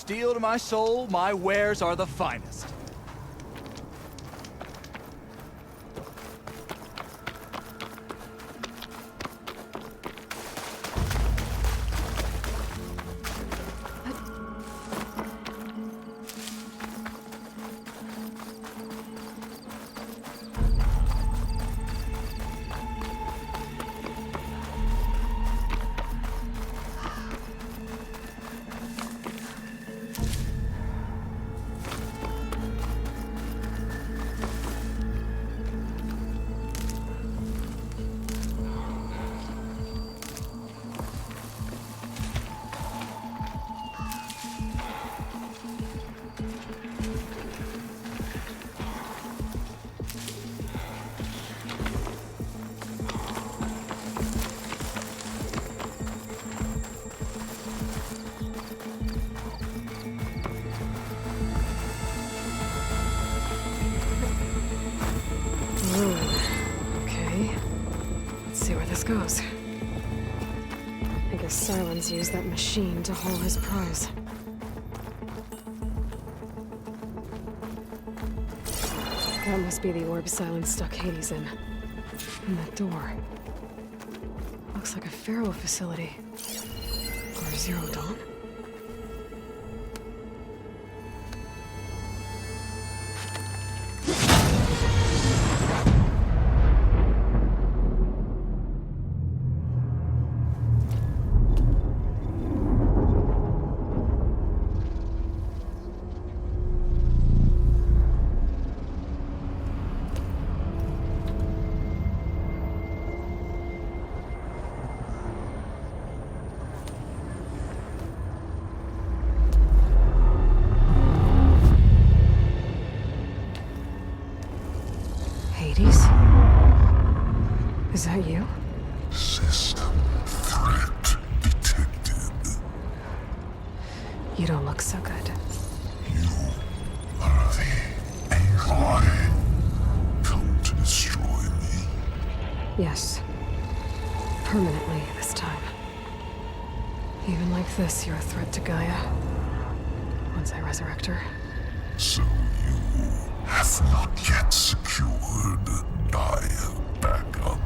steel to my soul, my wares are the finest. Goes. I guess Silence used that machine to haul his prize. That must be the orb Silence stuck Hades in. And that door. Looks like a Pharaoh facility. Or Zero Dawn? Is that you? System threat detected. You don't look so good. You are the AI come to destroy me. Yes. Permanently this time. Even like this, you're a threat to Gaia. Once I resurrect her. So you have not yet secured Gaia back up.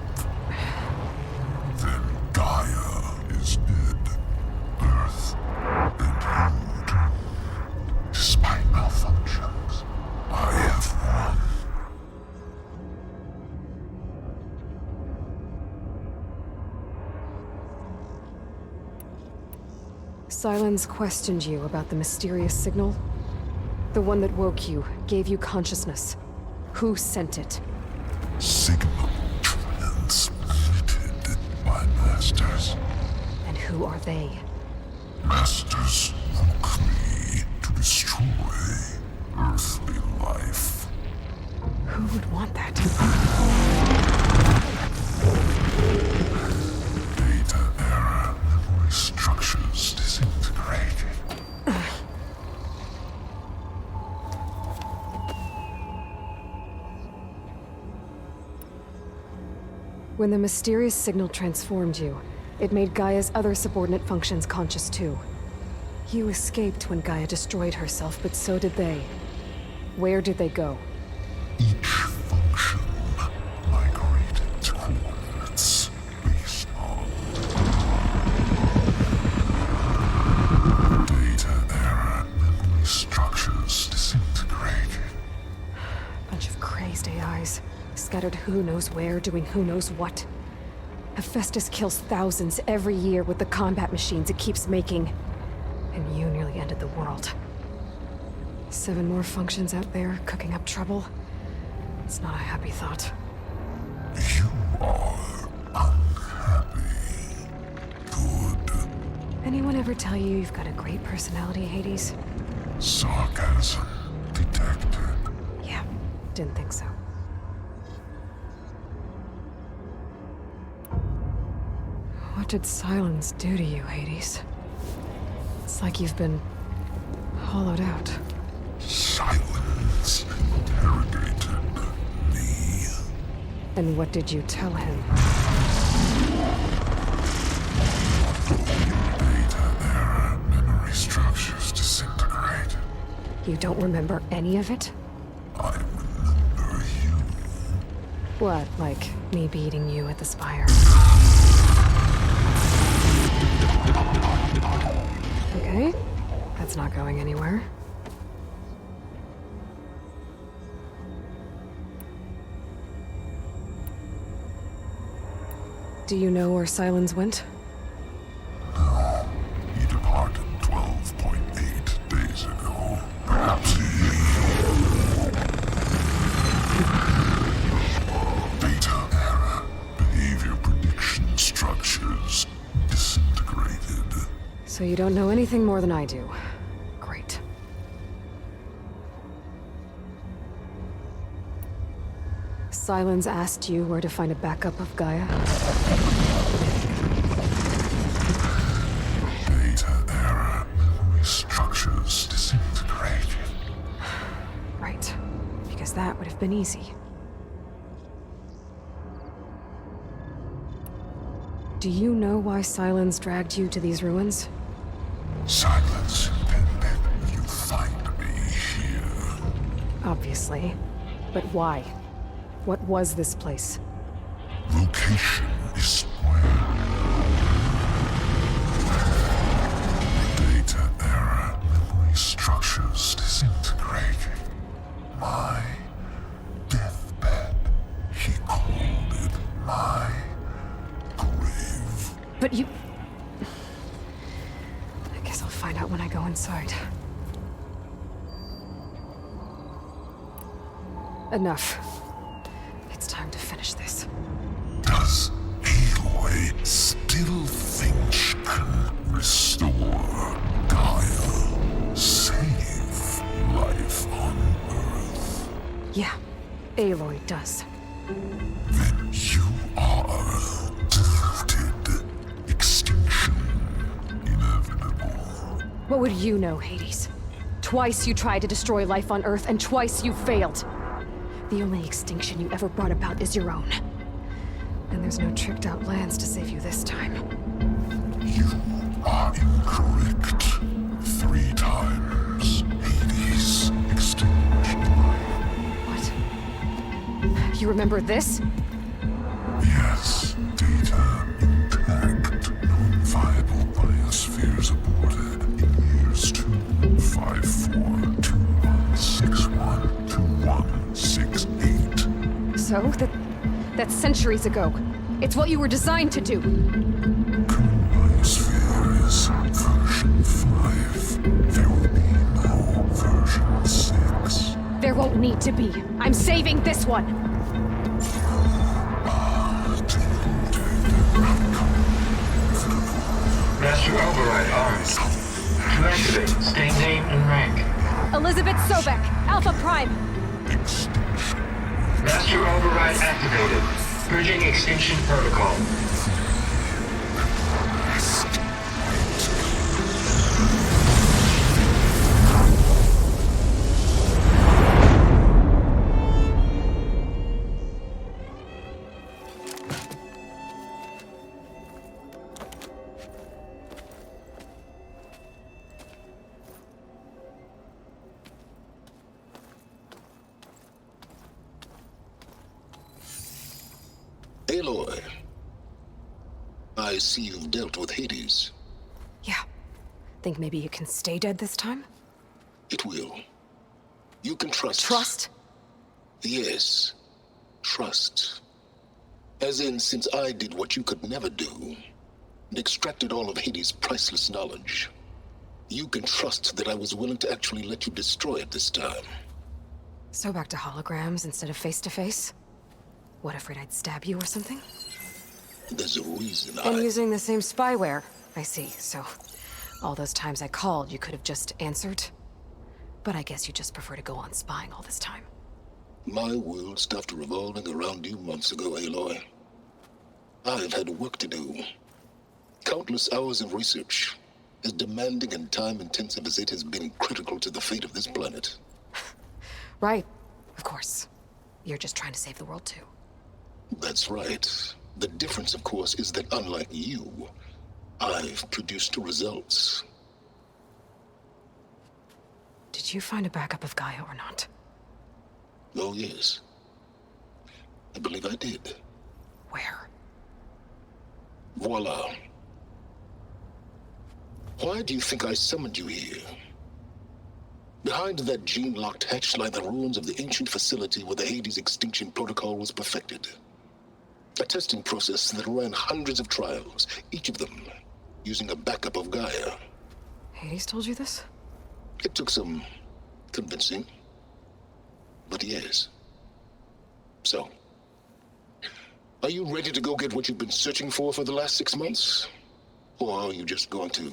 Then Gaia is dead. Earth and you, despite malfunctions, I have won. Silence questioned you about the mysterious signal? The one that woke you, gave you consciousness. Who sent it? Signal transmitted by masters. And who are they? Masters woke me to destroy earthly life. Who would want that? Data error, memory structures disintegrated. When the mysterious signal transformed you, it made Gaia's other subordinate functions conscious too. You escaped when Gaia destroyed herself, but so did they. Where did they go? Each function migrated to coordinates based on data error, memory structures disintegrated. Bunch of crazed AIs, scattered who knows where, doing who knows what. Hephaestus kills thousands every year with the combat machines it keeps making. And you nearly ended the world. 7 more functions out there, cooking up trouble. It's not a happy thought. You are unhappy. Good. Anyone ever tell you you've got a great personality, Hades? Sarcasm detected. Yeah, didn't think so. What did Silence do to you, Hades? It's like you've been hollowed out. Silence interrogated me. And what did you tell him? Data error, memory structures disintegrated. You don't remember any of it? I remember you. What, like me beating you at the Spire? Okay, that's not going anywhere. Do you know where Silence went? No, he departed 12.8 days ago. Perhaps he... Data error. Behavior prediction structures disintegrated. So you don't know anything more than I do. Great. Silence asked you where to find a backup of Gaia? Data error. Memory structures disintegrated. Right. Because that would have been easy. Do you know why Silence dragged you to these ruins? Silence intended you find me here. Obviously. But why? What was this place? Location is square. Data error. Memory structures disintegrating. My deathbed. He called it my grave. But you... I guess I'll find out when I go inside. Enough. It's time to finish this. Does Aloy still think she can restore Gaia? Save life on Earth? Yeah, Aloy does. Then you are deluded. Extinction inevitable. What would you know, Hades? Twice you tried to destroy life on Earth, and twice you failed. The only extinction you ever brought about is your own. And there's no tricked-out lands to save you this time. You are incorrect. 3 times. Hades extinguished life. What? You remember this? Yes, data intact. Non-viable biospheres aborted in years 2154, 2161, 2168. So, that's centuries ago. It's what you were designed to do. Current biosphere is version 5. There will be no version 6. There won't need to be. I'm saving this one. Master override armed. To activate, state name and rank. Elizabeth Sobek, Alpha Prime. Master override activated. Purging extinction protocol. Aloy, I see you've dealt with Hades. Yeah. Think maybe you can stay dead this time? It will. You can trust. Trust? Yes. Trust. As in, since I did what you could never do, and extracted all of Hades' priceless knowledge, you can trust that I was willing to actually let you destroy it this time. So back to holograms instead of face-to-face? What, afraid I'd stab you or something? There's a reason And using the same spyware. I see, so... all those times I called, you could have just answered? But I guess you just prefer to go on spying all this time. My world stopped revolving around you months ago, Aloy. I've had work to do. Countless hours of research, as demanding and time-intensive as it has been critical to the fate of this planet. Right, of course. You're just trying to save the world too. That's right. The difference, of course, is that unlike you, I've produced results. Did Did you find a backup of Gaia or not? Oh, yes. I believe I did. Where? Voila. Why do you think I summoned you here? Behind that gene-locked hatch lie the ruins of the ancient facility where the Hades extinction protocol was perfected. A testing process that ran hundreds of trials, each of them using a backup of Gaia. Hades told you this? It took some convincing, but yes. So, are you ready to go get what you've been searching for the last 6 months? Or are you just going to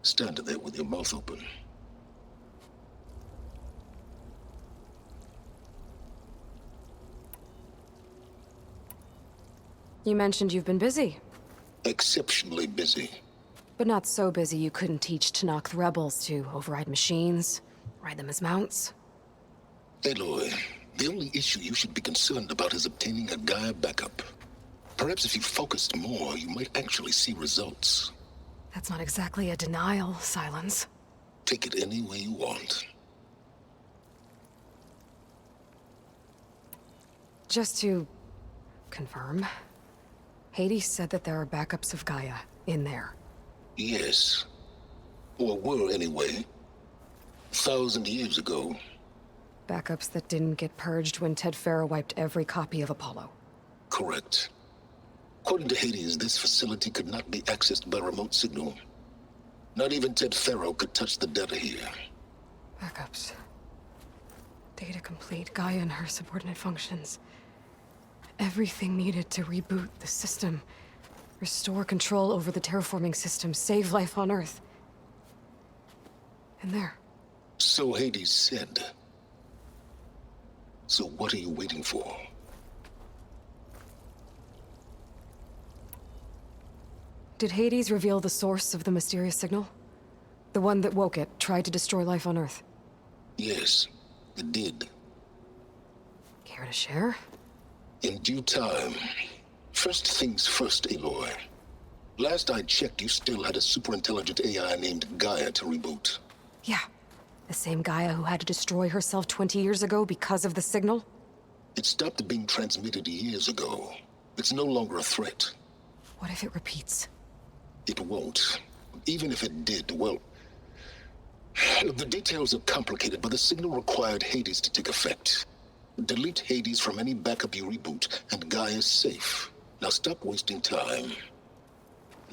stand there with your mouth open? You mentioned you've been busy. Exceptionally busy. But not so busy you couldn't teach Tanakh the rebels to override machines, ride them as mounts. Aloy, the only issue you should be concerned about is obtaining a Gaia backup. Perhaps if you focused more, you might actually see results. That's not exactly a denial, Silence. Take it any way you want. Just to confirm, Hades said that there are backups of Gaia in there. Yes. Or were anyway. 1,000 years ago. Backups that didn't get purged when Ted Farrow wiped every copy of Apollo. Correct. According to Hades, this facility could not be accessed by remote signal. Not even Ted Farrow could touch the data here. Backups. Data complete, Gaia and her subordinate functions. Everything needed to reboot the system. Restore control over the terraforming system, save life on Earth. And there. So Hades said. So what are you waiting for? Did Hades reveal the source of the mysterious signal? The one that woke it, tried to destroy life on Earth? Yes, it did. Care to share? In due time. First things first, Aloy. Last I checked, you still had a superintelligent AI named Gaia to reboot. Yeah. The same Gaia who had to destroy herself 20 years ago because of the signal? It stopped being transmitted years ago. It's no longer a threat. What if it repeats? It won't. Even if it did, well... The details are complicated, but the signal required Hades to take effect. Delete Hades from any backup you reboot, and Gaia's safe. Now stop wasting time.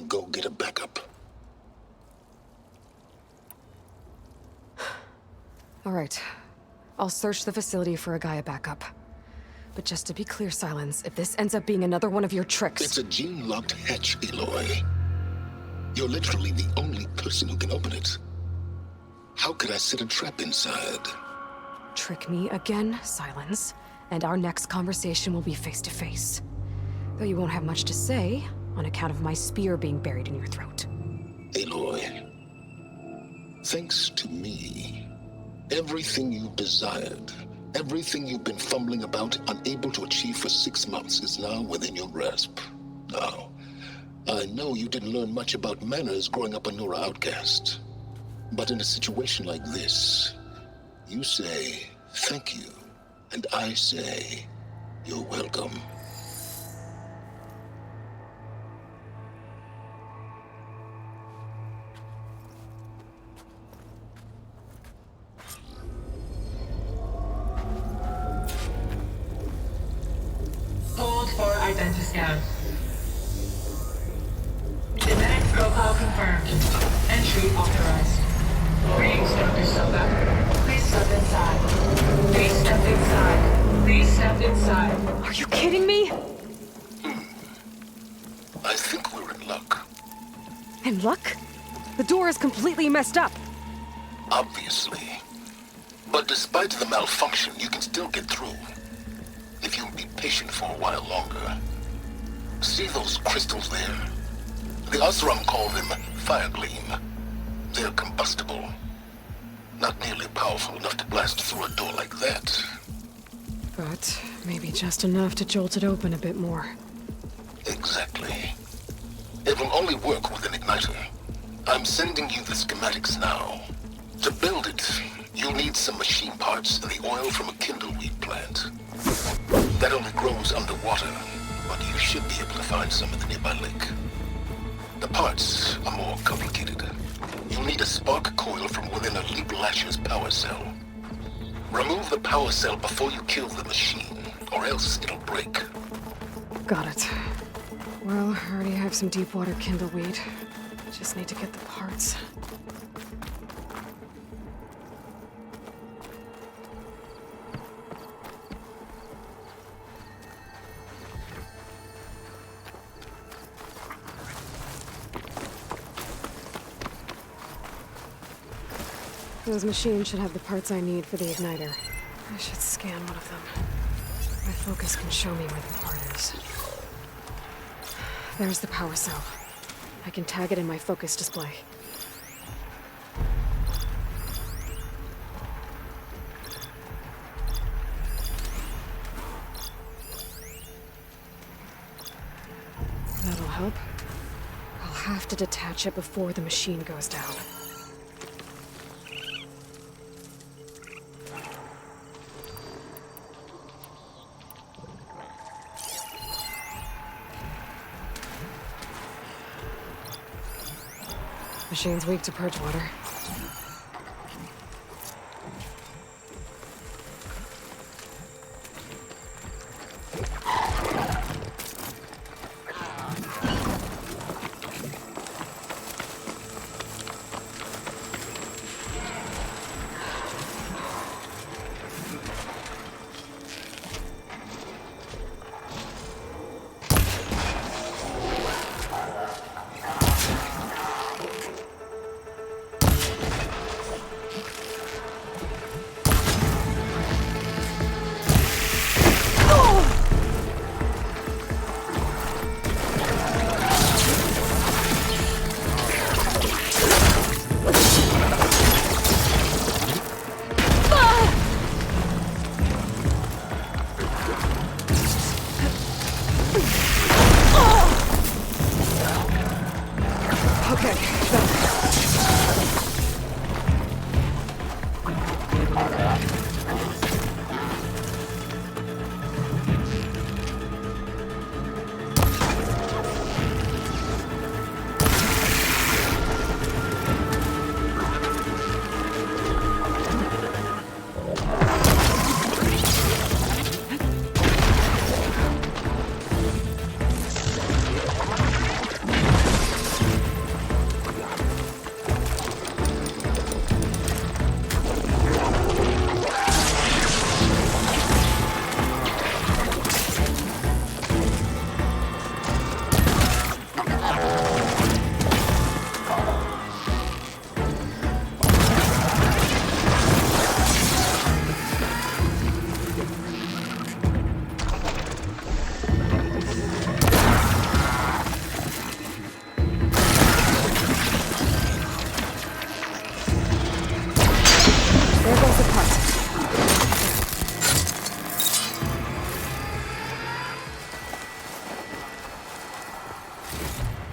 Go get a backup. All right. I'll search the facility for a Gaia backup. But just to be clear, Silence, if this ends up being another one of your tricks... It's a gene-locked hatch, Aloy. You're literally the only person who can open it. How could I set a trap inside? Trick me again, Silence, and our next conversation will be face-to-face. Though you won't have much to say, on account of my spear being buried in your throat. Aloy, thanks to me, everything you've desired, everything you've been fumbling about, unable to achieve for 6 months, is now within your grasp. Now, I know you didn't learn much about manners growing up a Nora outcast. But in a situation like this, you say, thank you, and I say, you're welcome. Hold for identiscan. Genetic profile confirmed. Entry authorized. Greetings, Dr. Silva. Please step inside. Please step inside. Please step inside. Are you kidding me? I think we're in luck. In luck? The door is completely messed up. Obviously. But despite the malfunction, you can still get through. If you'll be patient for a while longer. See those crystals there? The Osram call them fire gleam. They're combustible. Not nearly powerful enough to blast through a door like that. But maybe just enough to jolt it open a bit more. Exactly. It will only work with an igniter. I'm sending you the schematics now. To build it, you'll need some machine parts and the oil from a kindleweed plant. That only grows underwater, but you should be able to find some in the nearby lake. The parts are more complicated. You'll need a spark coil from within a Leap Lasher's power cell. Remove the power cell before you kill the machine, or else it'll break. Got it. Well, I already have some deep water kindleweed. Just need to get the parts. Those machines should have the parts I need for the igniter. I should scan one of them. My focus can show me where the part is. There's the power cell. I can tag it in my focus display. That'll help. I'll have to detach it before the machine goes down. Machine's weak to purge water.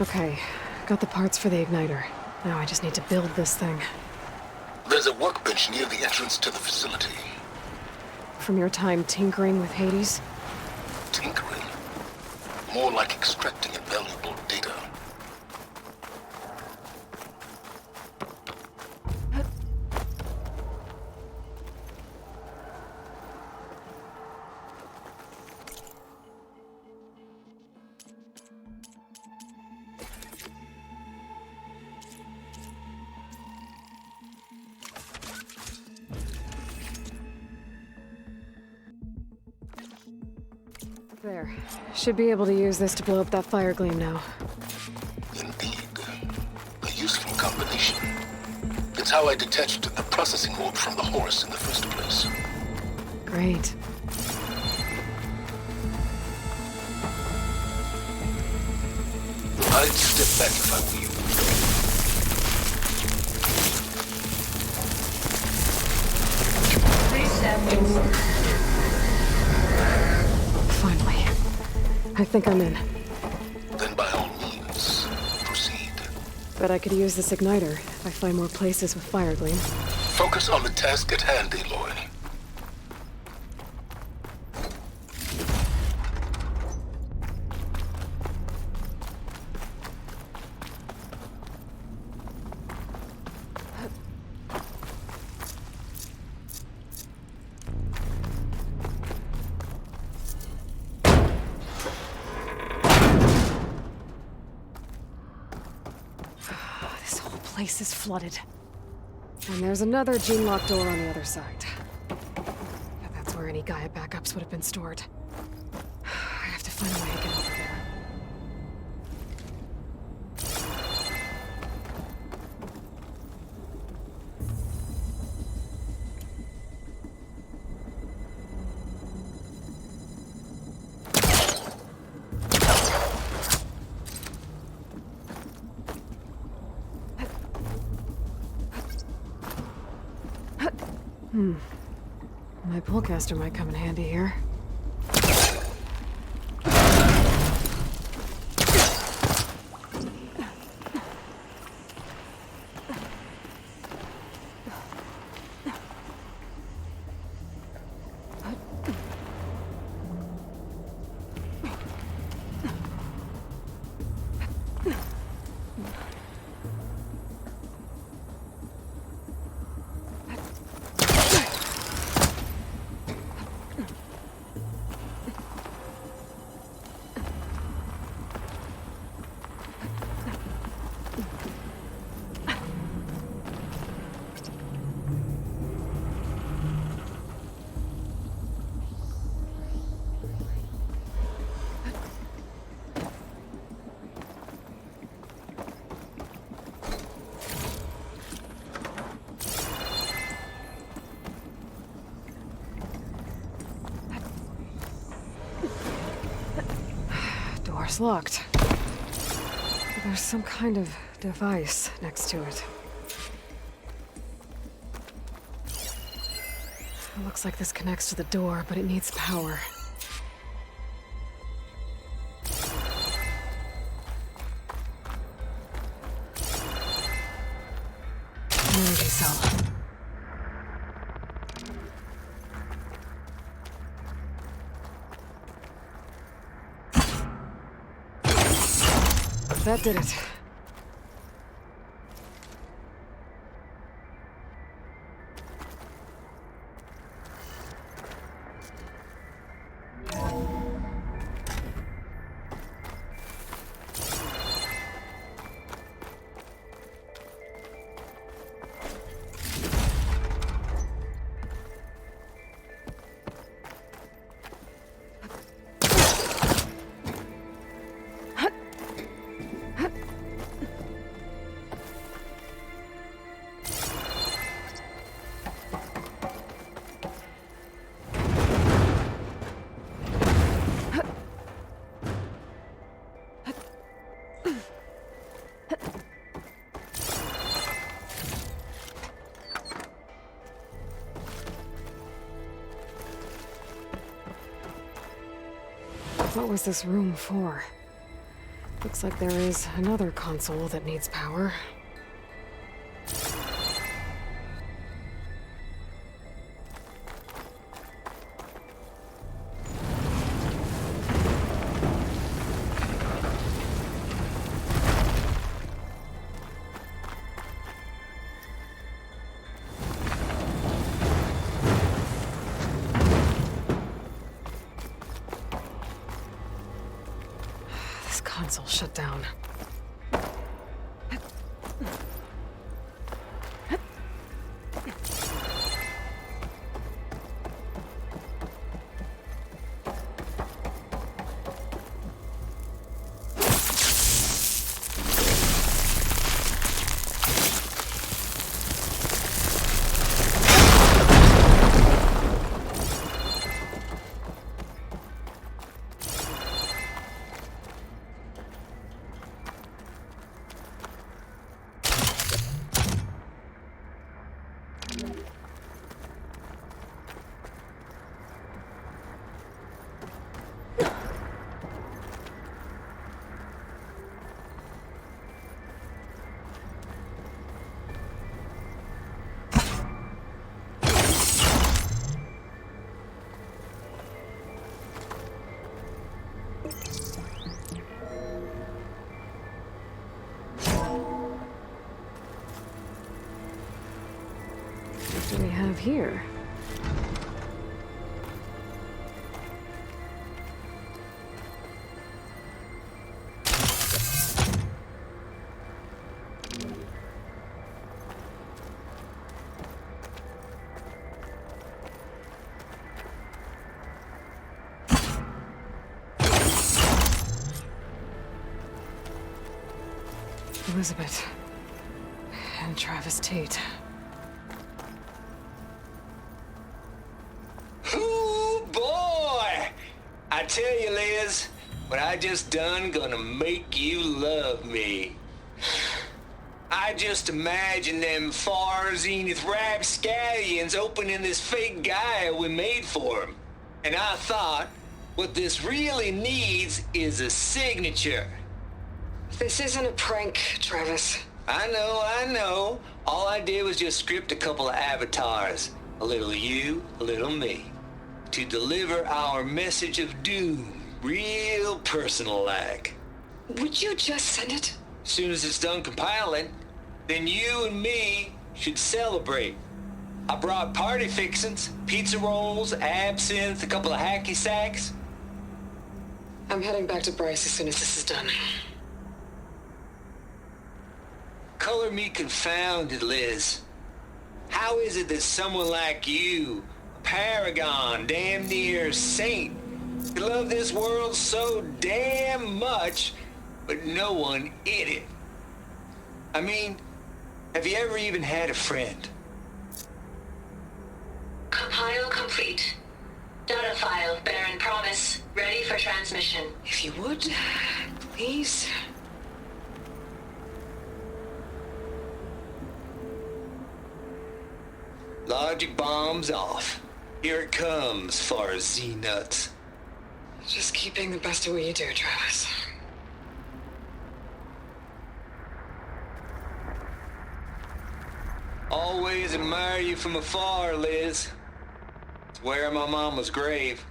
Okay, got the parts for the igniter. Now I just need to build this thing. There's a workbench near the entrance to the facility. From your time tinkering with Hades? Tinkering? More like extracting invaluable data. There. Should be able to use this to blow up that fire gleam now. Indeed. A useful combination. It's how I detached the processing orb from the horse in the first place. Great. I'd step back if I were you. Please stand inside. Finally. I think I'm in. Then by all means, proceed. But I could use this igniter if I find more places with fire gleam. Focus on the task at hand, Aloy. This whole place is flooded. And there's another gene-locked door on the other side. Yeah, that's where any Gaia backups would have been stored. I have to find a way to get over there. My pullcaster might come in handy here. Door's locked. There's some kind of device next to it. It looks like this connects to the door, but it needs power. Energy cell. That did it. What was this room for? Looks like there is another console that needs power. Console shut down. What do we have here? Elizabeth. And Travis Tate. Ooh, boy! I tell you, Liz, what I just done gonna make you love me. I just imagine them far Zenith rapscallions opening this fake Gaia we made for them. And I thought, what this really needs is a signature. This isn't a prank, Travis. I know. All I did was just script a couple of avatars. A little you, a little me. To deliver our message of doom, real personal-like. Would you just send it? As soon as it's done compiling, then you and me should celebrate. I brought party fixins, pizza rolls, absinthe, a couple of hacky sacks. I'm heading back to Bryce as soon as this is done. Color me confounded, Liz. How is it that someone like you, a paragon, damn near saint, could love this world so damn much, but no one in it? I mean, have you ever even had a friend? Compile complete. Data file, Baron Promise, ready for transmission. If you would, please. Logic bombs off. Here it comes, far Z-nuts. Just keep being the best at what you do, Travis. Always admire you from afar, Liz. It's where my mama's grave.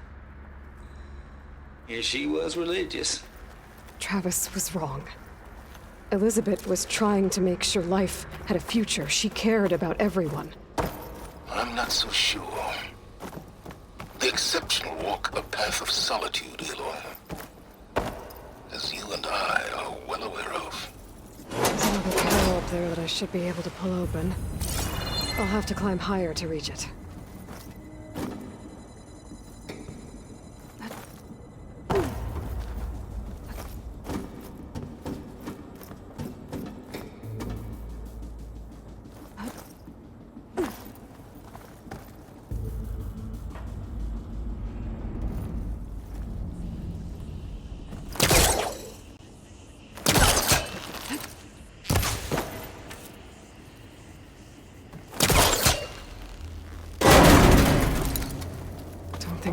And she was religious. Travis was wrong. Elizabeth was trying to make sure life had a future. She cared about everyone. I'm not so sure. The exceptional walk a path of solitude, Aloy. As you and I are well aware of. There's another panel up there that I should be able to pull open. I'll have to climb higher to reach it.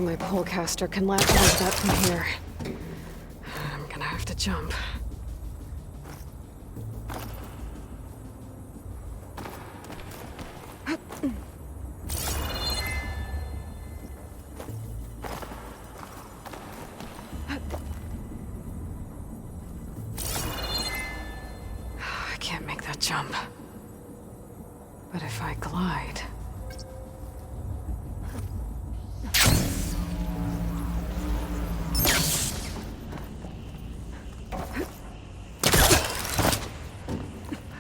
My polecaster can latch onto that from here. I'm gonna have to jump. I can't make that jump. But if I glide...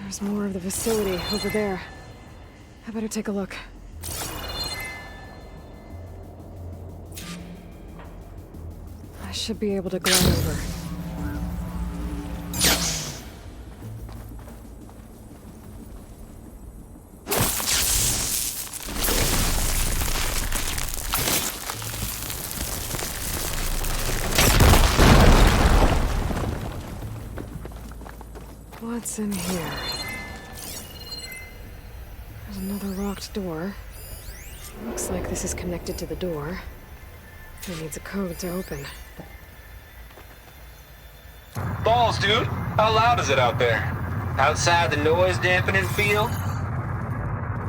There's more of the facility over there. I better take a look. I should be able to glide over. What's in here? There's another locked door. Looks like this is connected to the door. It needs a code to open. Balls, dude. How loud is it out there? Outside the noise dampening field?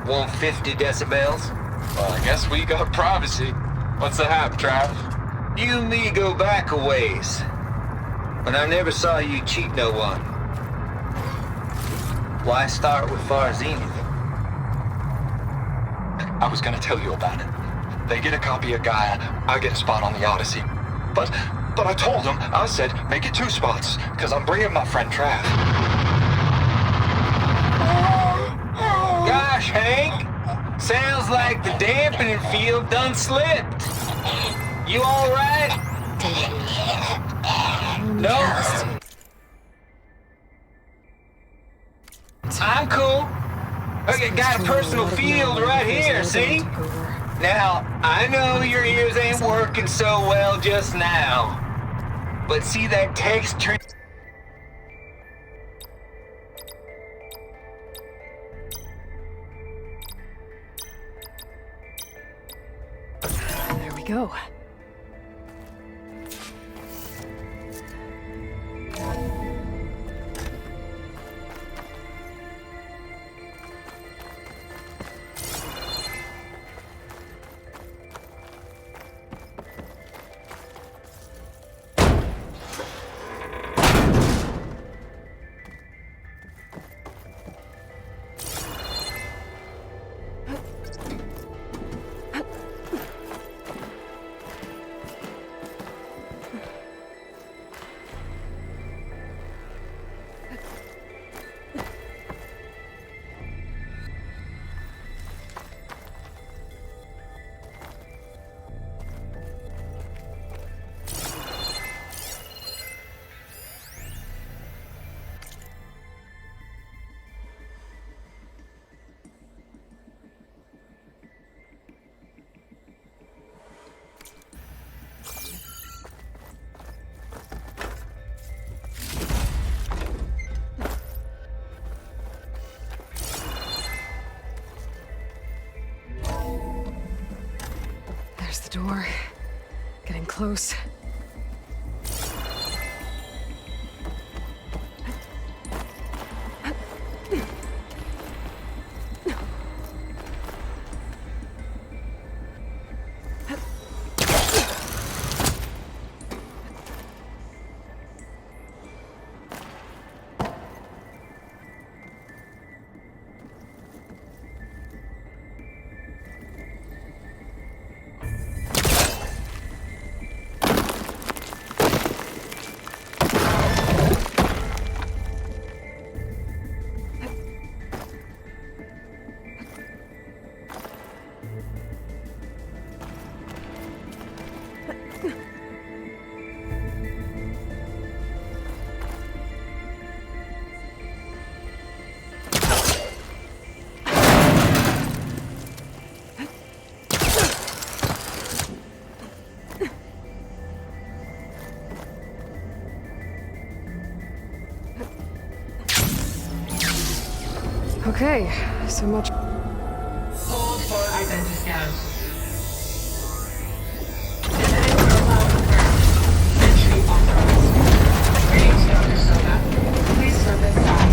150 decibels? Well, I guess we got privacy. What's the hap, Trav? You and me go back a ways. But I never saw you cheat no one. Why start with Far Zenith? I was gonna tell you about it. They get a copy of Gaia, I get a spot on the Odyssey. But I told them, I said, make it 2 spots, because I'm bringing my friend Trav. Gosh, Hank. Sounds like the dampening field done slipped. You all right? No? I'm cool. Okay, got a personal field right here, see? Now, I know your ears ain't working so well just now. But see that text tree? There we go. There's the door. Getting close. Okay, so much. Hold for identity scan. Genetic profile confirmed. Entry authorized. Greetings, Dr. Soda. Please step inside.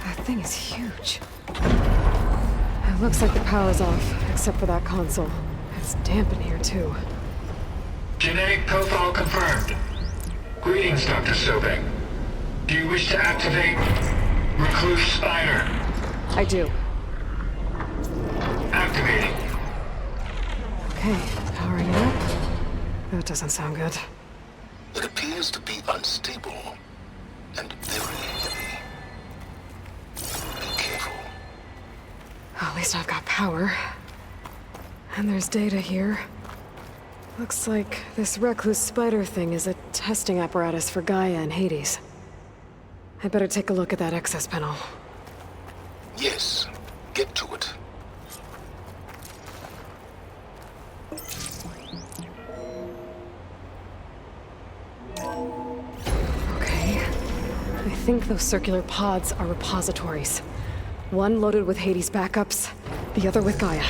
That thing is huge. It looks like the power's off, except for that console. It's damp in here, too. Genetic profile confirmed. Greetings, Dr. Sobek. Do you wish to activate Recluse Spider? I do. Activating. Okay, powering it up. That doesn't sound good. It appears to be unstable and very heavy. Be careful. At least I've got power. And there's data here. Looks like this recluse spider thing is a testing apparatus for Gaia and Hades. I'd better take a look at that access panel. Yes, get to it. Okay. I think those circular pods are repositories. One loaded with Hades backups, the other with Gaia.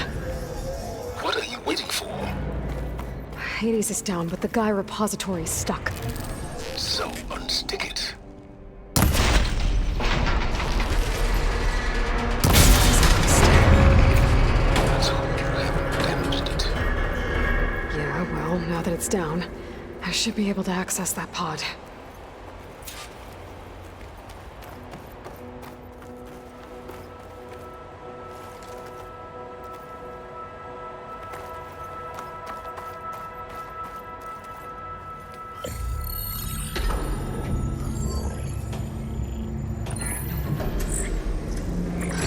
What are you waiting for? Hades is down, but the Gaia repository is stuck. So unstick it. Let's hope you haven't damaged it. that it's down, I should be able to access that pod.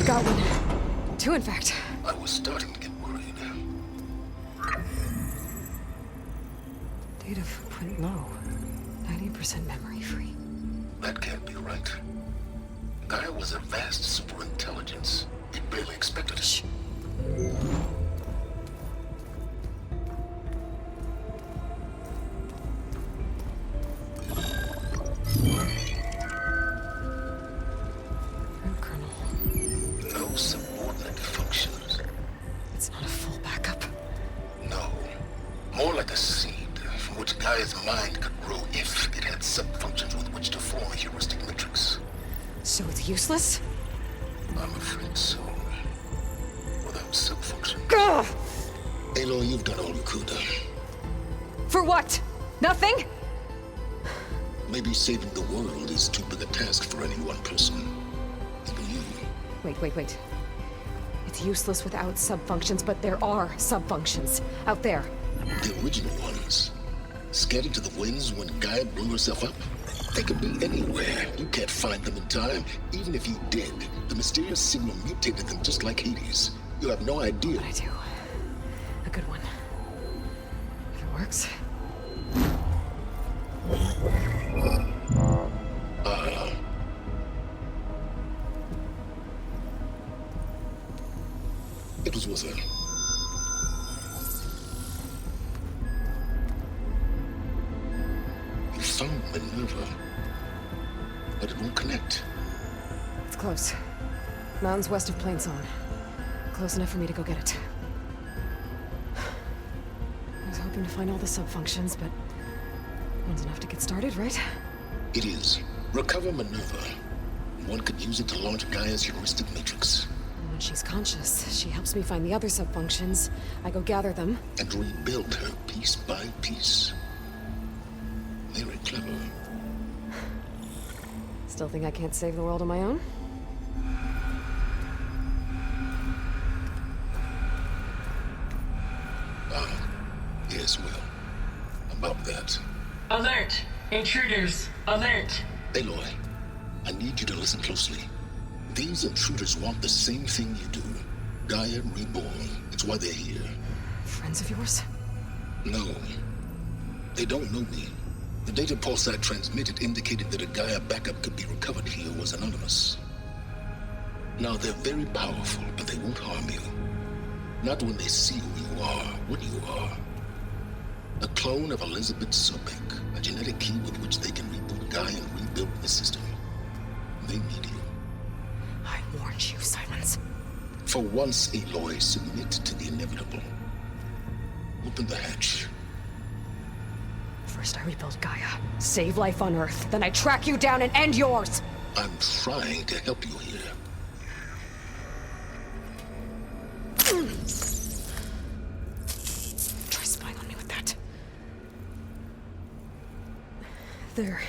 Got one. Two, in fact. I was starting to get worried. Data footprint low. 90% memory free. That can't be right. Gaia was a vast superintelligence. We barely expected it. Shh. Colonel. No subordinate functions. It's not a full backup. No. More like a seed from which Gaia's mind could grow if it had sub-functions with which to form a heuristic matrix. So it's useless? I'm afraid so. Without sub-function. Ugh! Aloy, you've done all you could. For what? Nothing? Maybe saving the world is too big a task for any one person. Even you. Wait. It's useless without subfunctions, but there are subfunctions out there. The original ones. Scattered to the winds when Gaia blew herself up? They could be anywhere. You can't find them in time. Even if you did, the mysterious signal mutated them just like Hades. You have no idea. But I do. A good one. If it works. It was with her. You found Minerva, but it won't connect. It's close. Mountains west of Plainzone. Close enough for me to go get it. I was hoping to find all the subfunctions, but one's enough to get started, right? It is. Recover Minerva. One could use it to launch Gaia's heuristic matrix. And when she's conscious, she helps me find the other subfunctions. I go gather them. And rebuild her piece by piece. Very clever. Still think I can't save the world on my own? Yes, well, about that. Alert! Intruders! Alert! Aloy, I need you to listen closely. These intruders want the same thing you do. Gaia reborn. It's why they're here. Friends of yours? No. They don't know me. The data pulse I transmitted indicated that a Gaia backup could be recovered here was anonymous. Now, they're very powerful, but they won't harm you. Not when they see who you are, what you are. A clone of Elizabeth Sobek, a genetic key with which they can reboot Gaia and rebuild the system. They need you. I warned you, Silence. For once, Aloy, submit to the inevitable. Open the hatch. First I rebuild Gaia, save life on Earth, then I track you down and end yours! I'm trying to help you here. Try spying on me with that. There.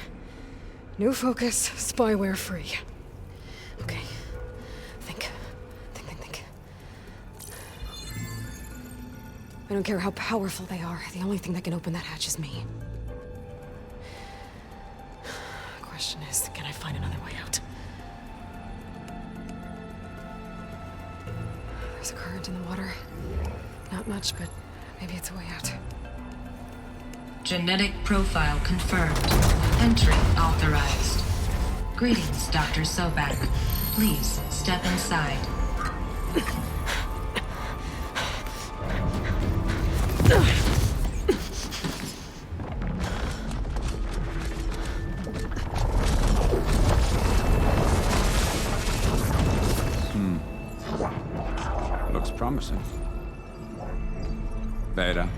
New focus, spyware free. Okay. Think. I don't care how powerful they are. The only thing that can open that hatch is me. Question is, can I find another way out? There's a current in the water. Not much, but maybe it's a way out. Genetic profile confirmed. Entry authorized. Greetings, Dr. Sobak. Please step inside. Looks promising. Beta.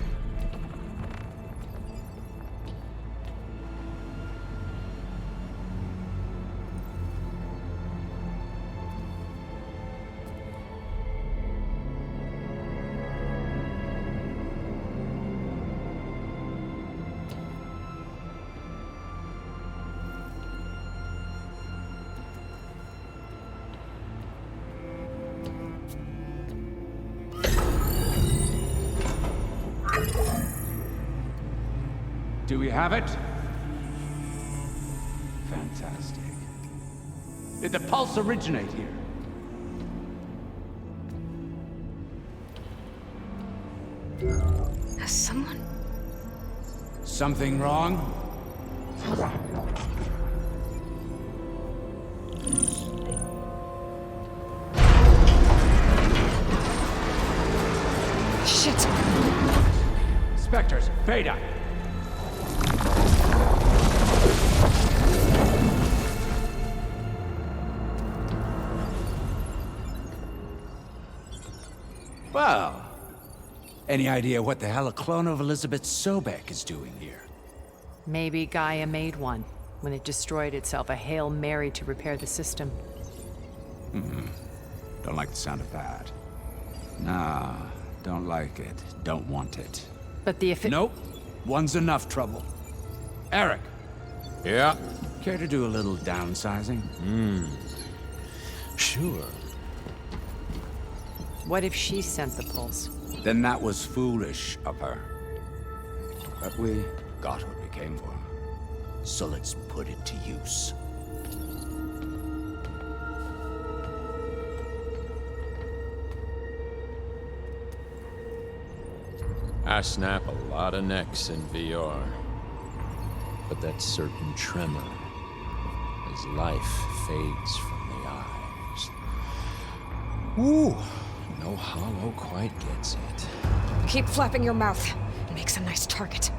Do we have it? Fantastic. Did the pulse originate here? Has someone... Something wrong? Shit! Spectres, Beta! Well, any idea what the hell a clone of Elizabeth Sobek is doing here? Maybe Gaia made one when it destroyed itself, a Hail Mary to repair the system. Don't like the sound of that. Nah, don't like it. Don't want it. But the Nope. One's enough trouble. Eric. Yeah? Care to do a little downsizing? Sure. What if she sent the pulse? Then that was foolish of her. But we got what we came for. So let's put it to use. I snap a lot of necks in VR. But that certain tremor as life fades from the eyes. Ooh, no hollow quite gets it. Keep flapping your mouth. It makes a nice target.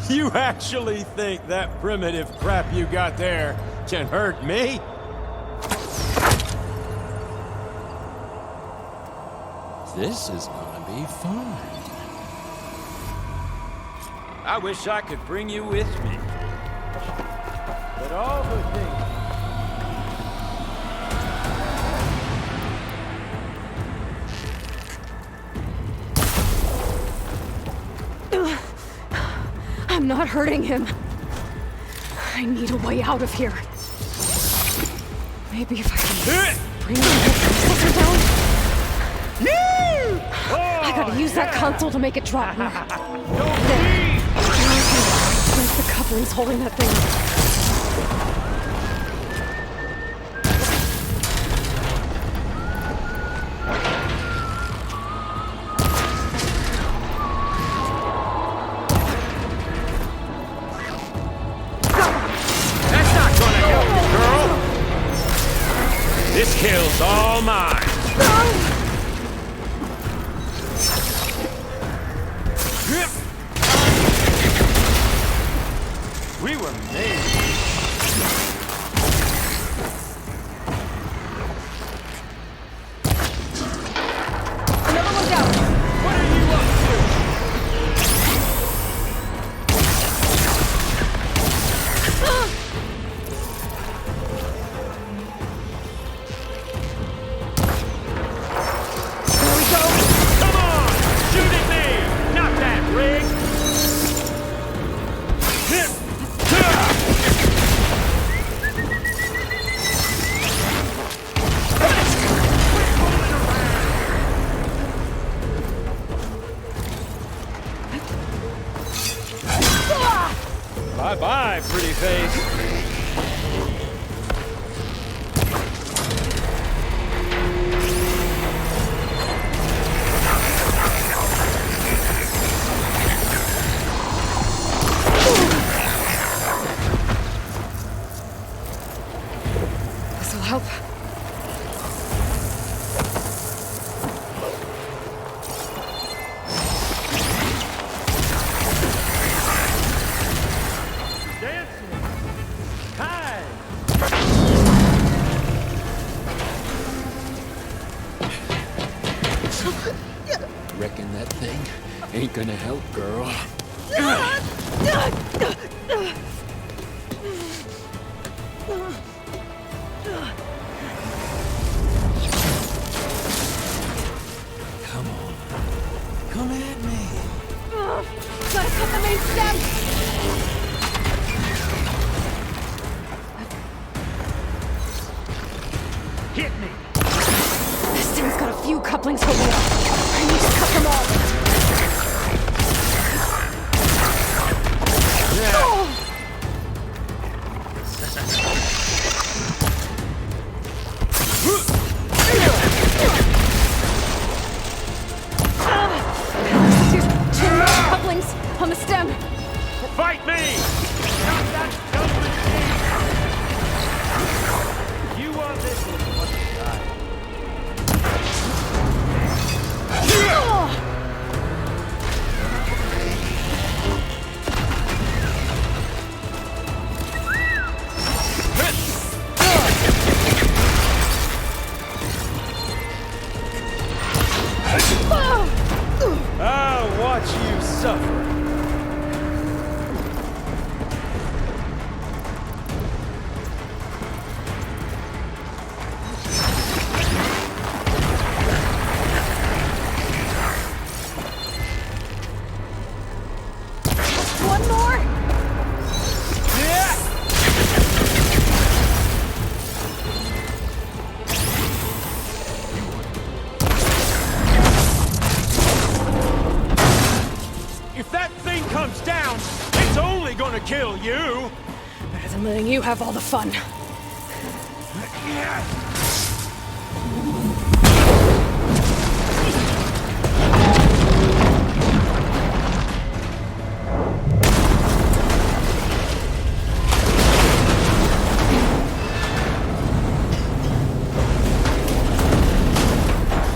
You actually think that primitive crap you got there can hurt me? This is gonna be fun. I wish I could bring you with me. But all the things... I'm not hurting him. I need a way out of here. Maybe if I can bring the processor down. I gotta use that console to make it drop now. There. Where's the couplings holding that thing up? That's not gonna help you, girl! This kill's all mine! We were made. Another one down. What are you up Here we go. Come on! Shoot at me! Not that rig! Bye-bye, pretty face. This'll help. Reckon that thing ain't gonna help, girl. Come on. Come at me. Gotta cut the main stem! Hit me. This thing's got a few couplings holding it up. I need to cut them all. me! Stop that dumb machine! You want this one? What I'll watch you suffer. One more? If that thing comes down, it's only gonna kill you! Better than letting you have all the fun.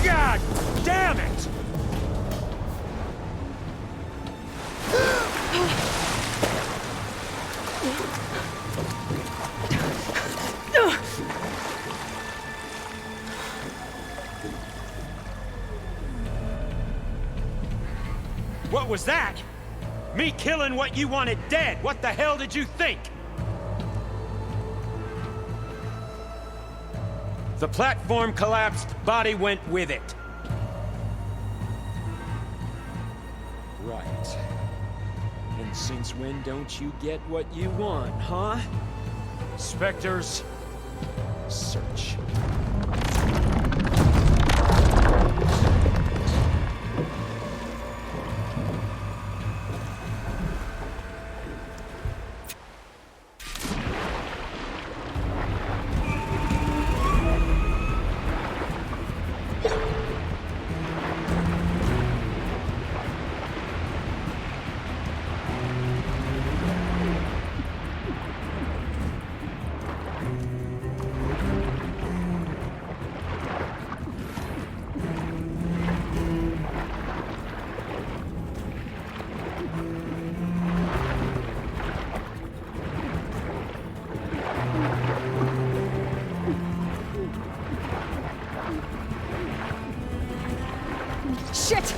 God damn it! What was that? Me killing what you wanted dead. What the hell did you think? The platform collapsed, body went with it. Right. And since when don't you get what you want, huh? Spectres, search. Shit!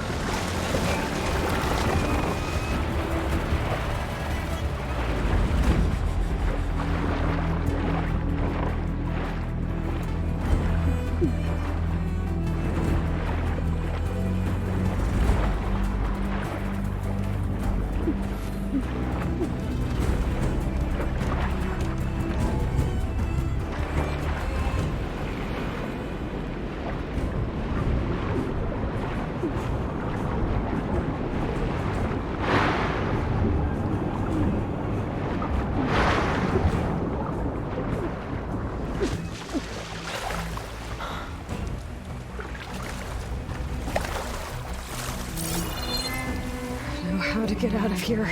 Know how to get out of here.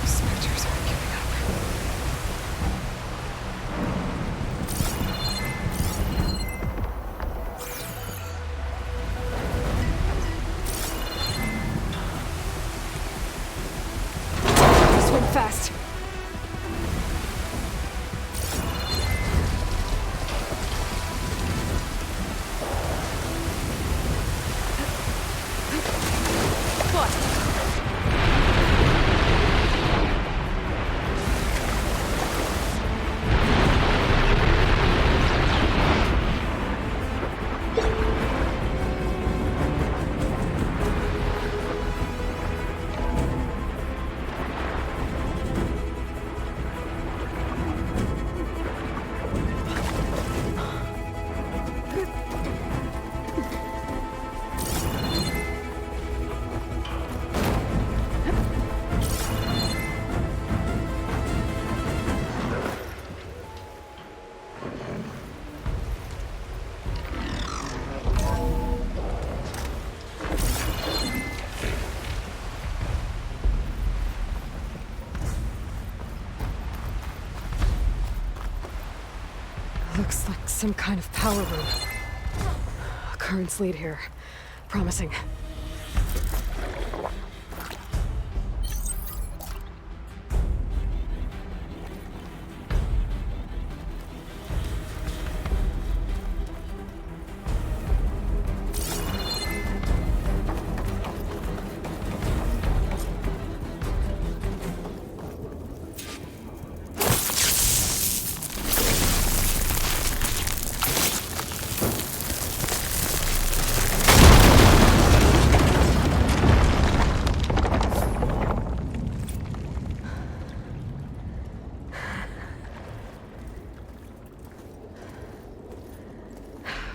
Spectres aren't giving up. Swim fast. Looks like some kind of power room. Currents lead here. Promising.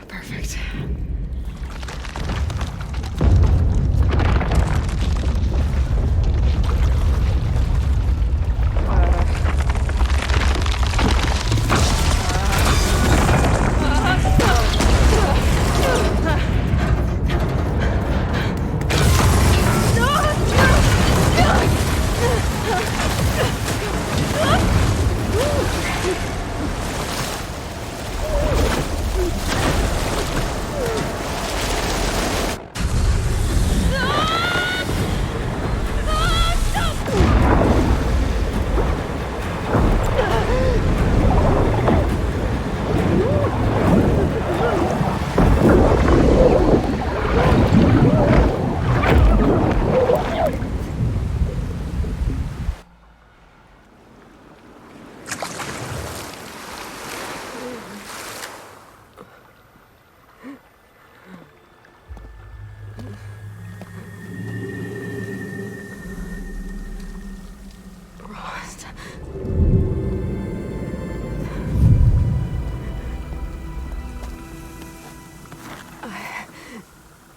Perfect.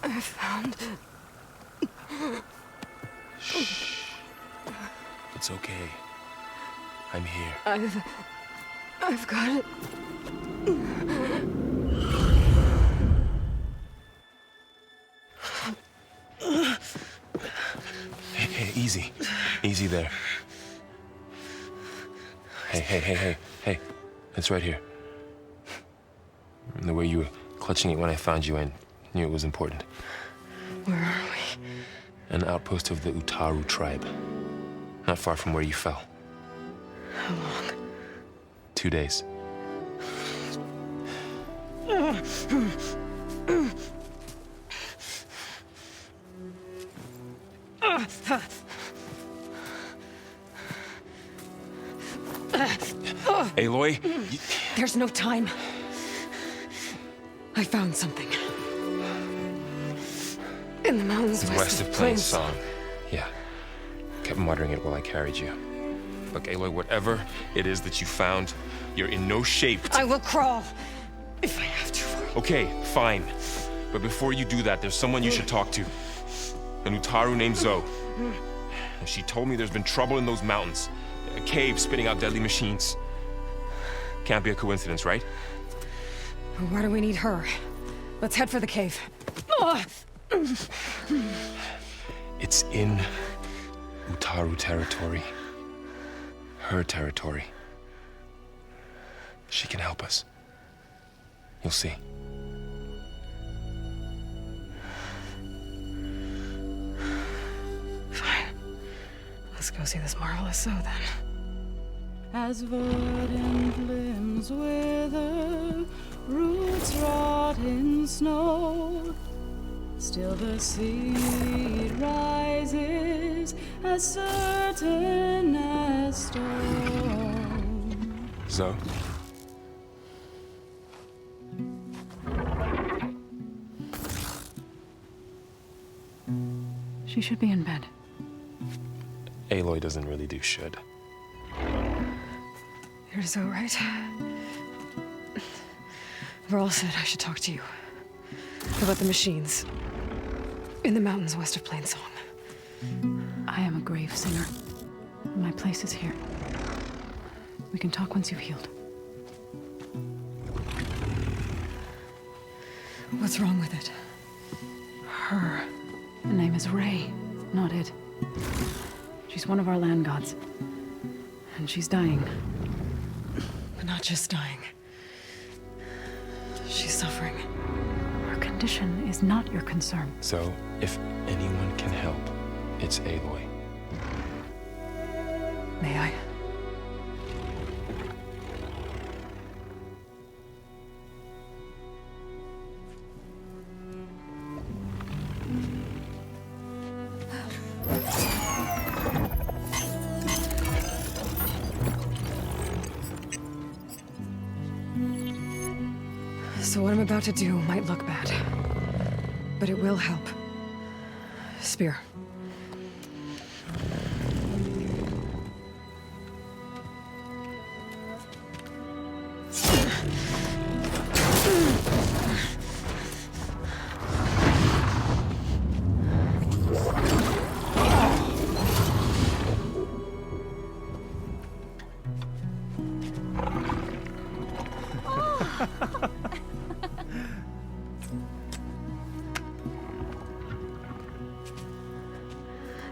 I found... Shh. It's okay. I'm here. I've got it. Hey, easy. Easy there. Hey. It's right here. The way you were clutching it when I found you, I knew it was important. Where are we? An outpost of the Utaru tribe. Not far from where you fell. How long? 2 days. Aloy, There's no time. I found something. In the mountains west of Plains Song. Yeah. Kept muttering it while I carried you. Look, Aloy, whatever it is that you found, you're in no shape to... I will crawl, if I have to. Okay, fine. But before you do that, there's someone you should talk to. An Utaru named Zoe. And she told me there's been trouble in those mountains. A cave spitting out deadly machines. Can't be a coincidence, right? Why do we need her? Let's head for the cave. It's in Utaru territory. Her territory. She can help us. You'll see. Fine. Let's go see this marvelous Zoe then. As verdant limbs wither, roots rot in snow, still the seed rises as certain as stone. Zoe? She should be in bed. Aloy doesn't really do should. You're so right. Varl said I should talk to you. About the machines. In the mountains west of Plains Song. I am a grave singer. My place is here. We can talk once you've healed. What's wrong with it? Her. The name is Ray, not Id. She's one of our land gods. And she's dying. But not just dying. She's suffering. Her condition is not your concern. So, if anyone can help, it's Aloy. May I? So what I'm about to do might look bad, but it will help. Spear.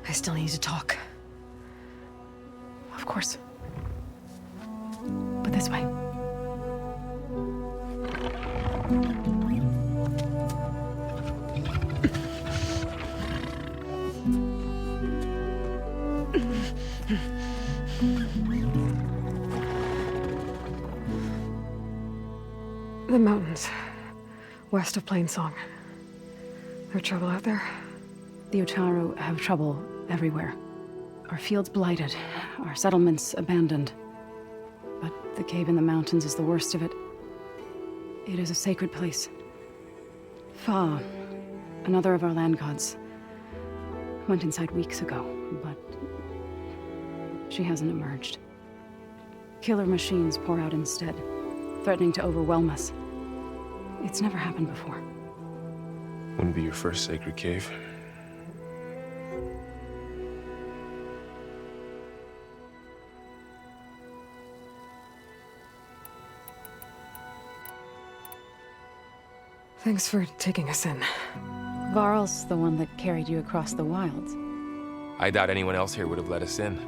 I still need to talk. Of course. But this way. The mountains, west of Plainsong. There trouble out there? The Utaru have trouble everywhere. Our fields blighted, our settlements abandoned. But the cave in the mountains is the worst of it. It is a sacred place. Fa, another of our land gods, went inside weeks ago, but she hasn't emerged. Killer machines pour out instead, threatening to overwhelm us. It's never happened before. Wouldn't be your first sacred cave. Thanks for taking us in. Varl's the one that carried you across the wilds. I doubt anyone else here would have let us in.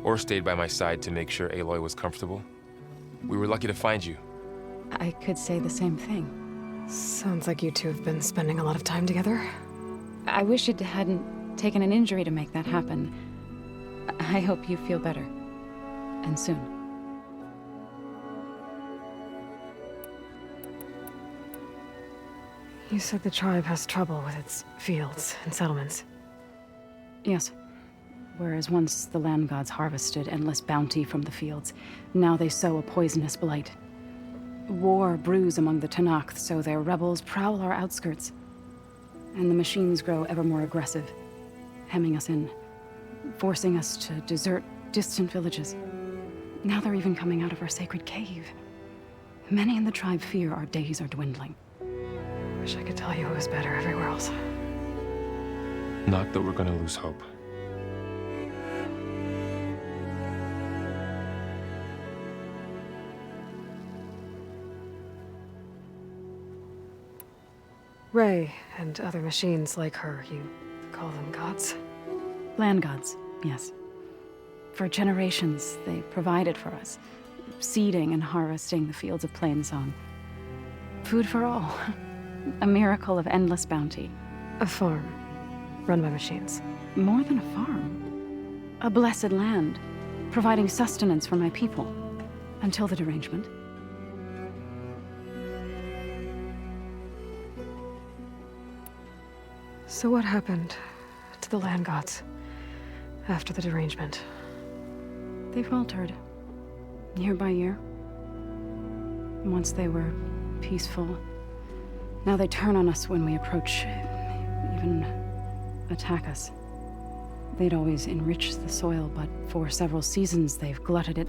Or stayed by my side to make sure Aloy was comfortable. We were lucky to find you. I could say the same thing. Sounds like you two have been spending a lot of time together. I wish it hadn't taken an injury to make that happen. I hope you feel better. And soon. You said the tribe has trouble with its fields and settlements. Yes. Whereas once the land gods harvested endless bounty from the fields, now they sow a poisonous blight. War brews among the Tanakh, so their rebels prowl our outskirts. And the machines grow ever more aggressive, hemming us in, forcing us to desert distant villages. Now they're even coming out of our sacred cave. Many in the tribe fear our days are dwindling. Wish I could tell you it was better everywhere else. Not that we're gonna lose hope. Ray and other machines like her, you call them gods? Land gods, yes. For generations, they provided for us, seeding and harvesting the fields of Plainsong. Food for all. A miracle of endless bounty. A farm, run by machines. More than a farm. A blessed land, providing sustenance for my people. Until the derangement. So what happened to the land gods after the derangement? They faltered, year by year. Once they were peaceful. Now they turn on us when we approach, even attack us. They'd always enriched the soil, but for several seasons they've glutted it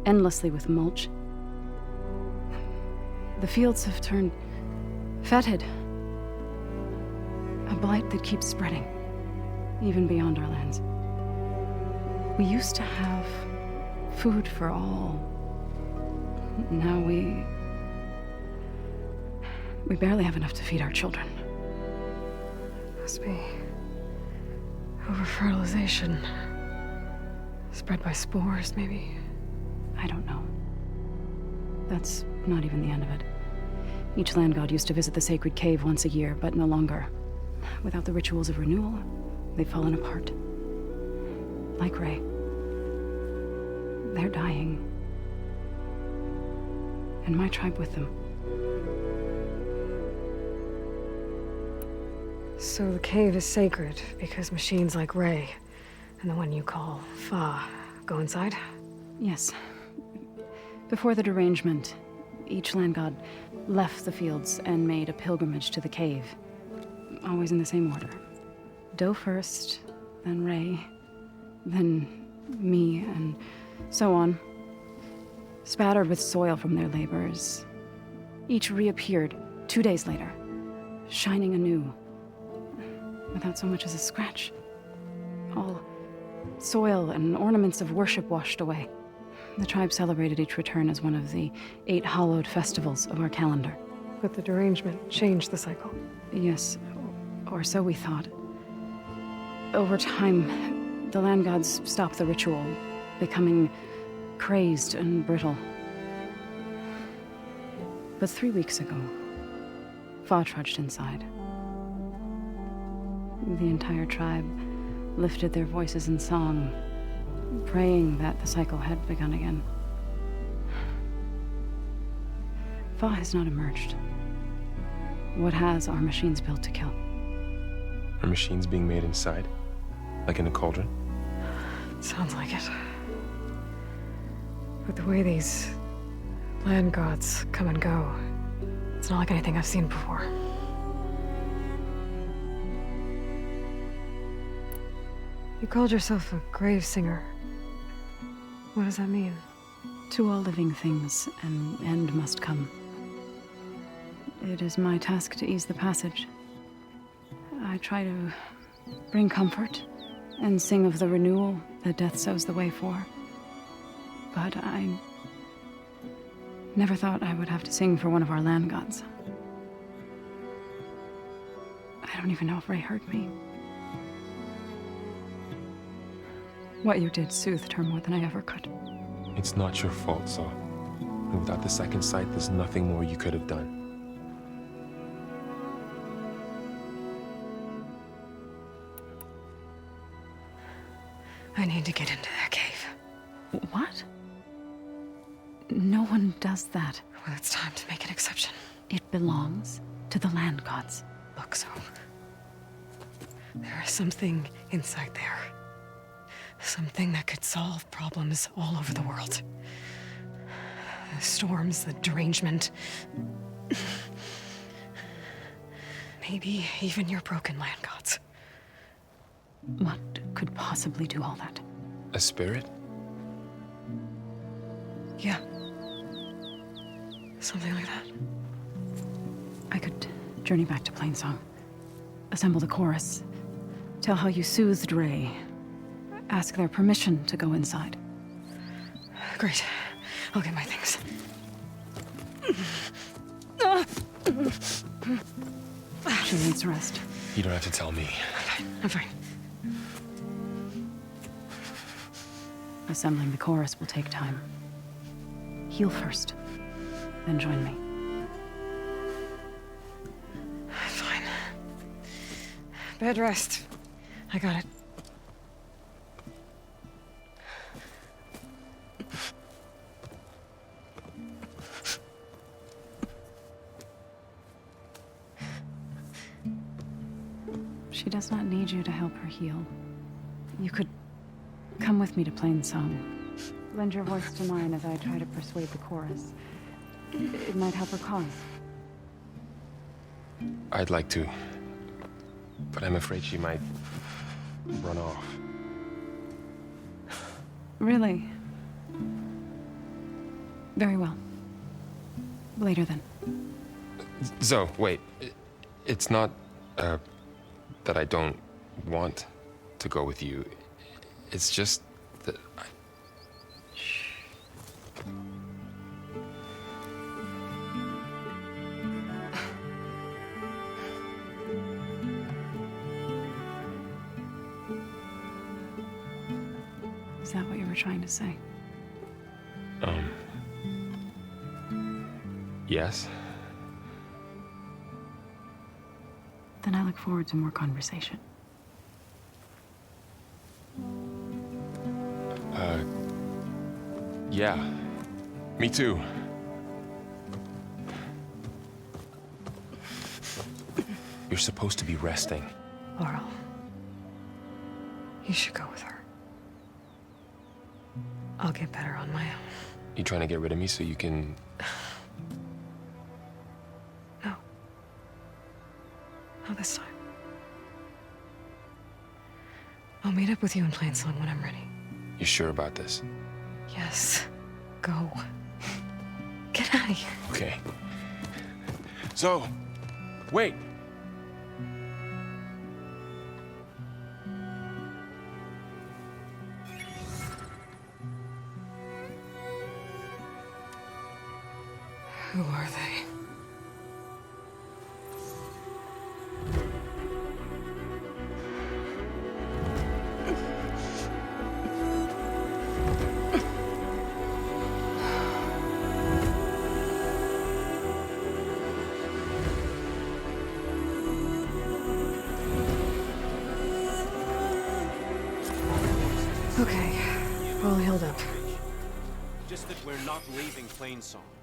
endlessly with mulch. The fields have turned fetid. A blight that keeps spreading, even beyond our lands. We used to have food for all. Now we barely have enough to feed our children. Must be over-fertilization. Spread by spores, maybe? I don't know. That's not even the end of it. Each land god used to visit the sacred cave once a year, but no longer. Without the rituals of renewal, they've fallen apart. Like Ray. They're dying. And my tribe with them. So the cave is sacred because machines like Ray and the one you call Fa go inside? Yes. Before the derangement, each land god left the fields and made a pilgrimage to the cave. Always in the same order. Do first, then Ray, then me, and so on. Spattered with soil from their labors. Each reappeared 2 days later, shining anew, without so much as a scratch. All soil and ornaments of worship washed away. The tribe celebrated each return as one of the 8 hallowed festivals of our calendar. But the derangement changed the cycle. Yes, or so we thought. Over time, the land gods stopped the ritual, becoming crazed and brittle. But 3 weeks ago, Fa trudged inside. The entire tribe lifted their voices in song, praying that the cycle had begun again. Fa has not emerged. What has are machines built to kill. Are machines being made inside? Like in a cauldron? Sounds like it. But the way these land gods come and go, it's not like anything I've seen before. You called yourself a grave singer. What does that mean? To all living things, an end must come. It is my task to ease the passage. I try to bring comfort and sing of the renewal that death sows the way for. But I never thought I would have to sing for one of our land gods. I don't even know if Ray heard me. What you did soothed her more than I ever could. It's not your fault, Saul. And without the second sight, there's nothing more you could have done. I need to get into that cave. What? No one does that. Well, it's time to make an exception. It belongs to the land gods. Look, so there is something inside there. Something that could solve problems all over the world. The storms, the derangement. Maybe even your broken land gods. What could possibly do all that? A spirit? Yeah. Something like that. I could journey back to Plainsong. Assemble the chorus. Tell how you soothed Ray. Ask their permission to go inside. Great. I'll get my things. She needs rest. You don't have to tell me. I'm fine. Assembling the chorus will take time. Heal first, then join me. Fine. Bed rest. I got it. She does not need you to help her heal. You could come with me to Plainsong. Lend your voice to mine as I try to persuade the chorus. It might help her cause. I'd like to, but I'm afraid she might run off. Really? Very well. Later then. Zoe, wait. It's not, that I don't want to go with you. It's just that Shh. Is that what you were trying to say? Yes. Then I look forward to more conversation. Yeah. Me too. You're supposed to be resting. Laurel, you should go with her. I'll get better on my own. You trying to get rid of me so you can... No. Not this time. I'll meet up with you in Plainsong when I'm ready. You sure about this? Yes. Go. Get out of here. Okay. So, wait. Who are they? Okay, all healed up. Just that we're not leaving Plainsong.